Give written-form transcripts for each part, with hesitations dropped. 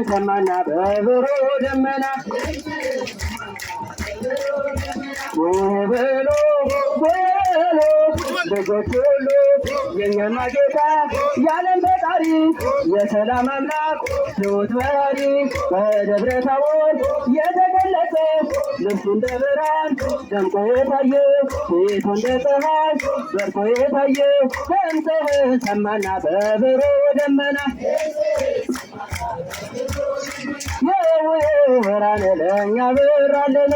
ሰማና በብሮ ደመና ብሎ ልጆች ሁሉ የኛማ ጌታ ያለን ፈጣሪ የሰላም አምላክ ትሑት መሪ በደብረ ታቦር የተገለጸ ልብሱ እንደ ብርሃን ደምቆ የታየ ፊቱ እንደ ፀሐይ በርቶ የታየ ድምፅህ ሰማና በብሮ ደመና ብርሃን ለእኛ በራልን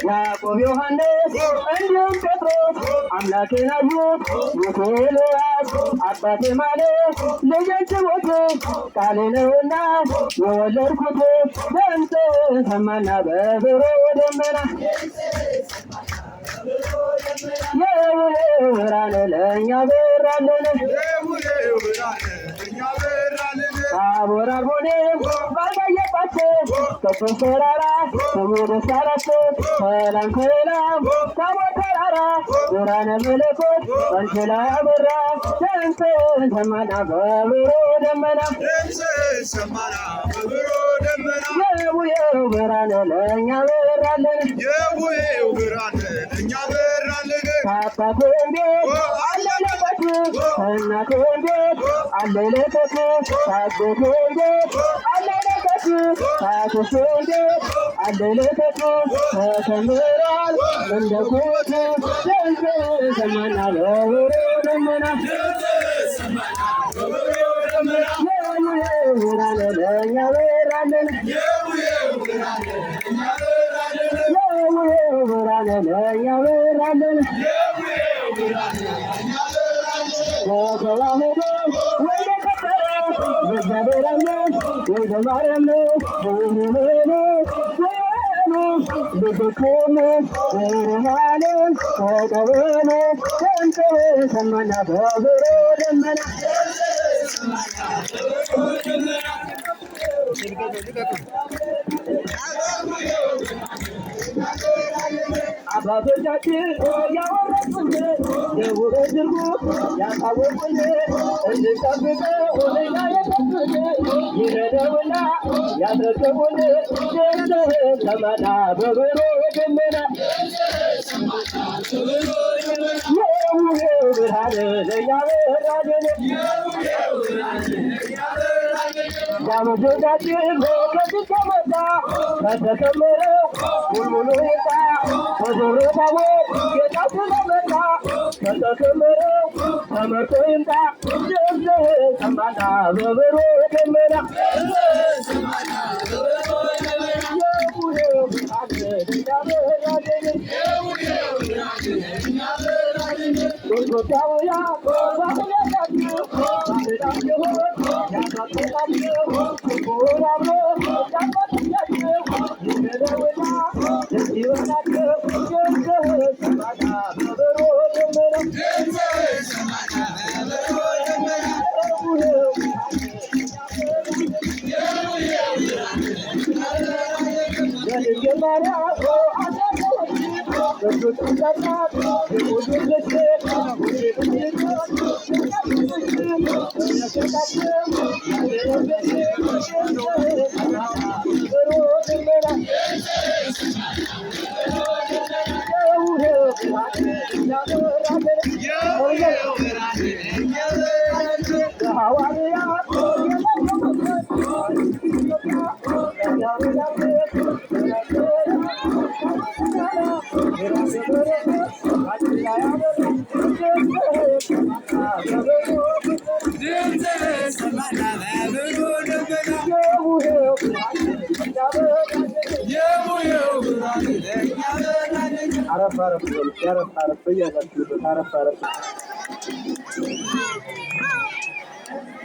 ያዕቆብ ዮሐንስ እንዲሁም ጴጥሮስ አምላኬን አዩት ሙሴ ኤልያስ አባቴ ማለት ልጆች ሞት ቃሌ ነውና የወለድኩት ድምፅ ሰማና በብሮ ደመና ብርሃን ለእኛ በራልን ታቦር አርሞኔም ባልታየባቸው ቅዱስ ተራራ ስሙ ደስ አላቸው። ሰላም ሰላም ታቦር ተራራ ብርሃነ መለኮት ባንቺ ላይ አበራ ድምፅ ሰማና በብሮ ደመና የቡሄው ብርሃን ለእኛ በራልን ከአባቴም ቤት አለለበት ከእናቴም ቤት አለለበት ከአጎቴም ቤት አለለበት ከአክስቴም ቤት አለለበት ተከምሯል እንደ ኩት ድምፅ ሰማና በብሮ ደመና ብርሃን ለእኛ በራልን ብርሃን ለእኛ በራልን ተዋህዶ ወደ ከበረ በእግዚአብሔር አምነን ወደ ማርያም ልጆቹም ብርሃንን ተቀበሉ ድምፅ ሰማና በብሮ ደመና አባቶቻችን ያወረሱን የውበት ትርጉም ያሳወቁን እንድንጠብቀው እኛ የጠበቅ ይረዳውና ያስረከቡን ድምፅ ሰማና በብሮ ደመና የቡሄው ብርሃን ለእኛ በራልን ዳመጆቻችን ከዚህ ከመጣ ከተከመረው ሙልሙሉ ይጣ በዞሮ ታቦር ጌታ ስለመጣ ከተከመረው ተመርቶ ይምጣ ድምፅ ሰማና በብሮ ደመና የቡሄው ብርሃን ለእኛ በራልን ኢትዮጵያውያን ባህላችሁ ባህላችሁ ያሳጠቃችሁ ክቡር አብሮ ያሳጠቃችሁ ይነደውና ይወናችሁ ድምፅ ሰማና በብሮ ደመና አረፍ አረፍ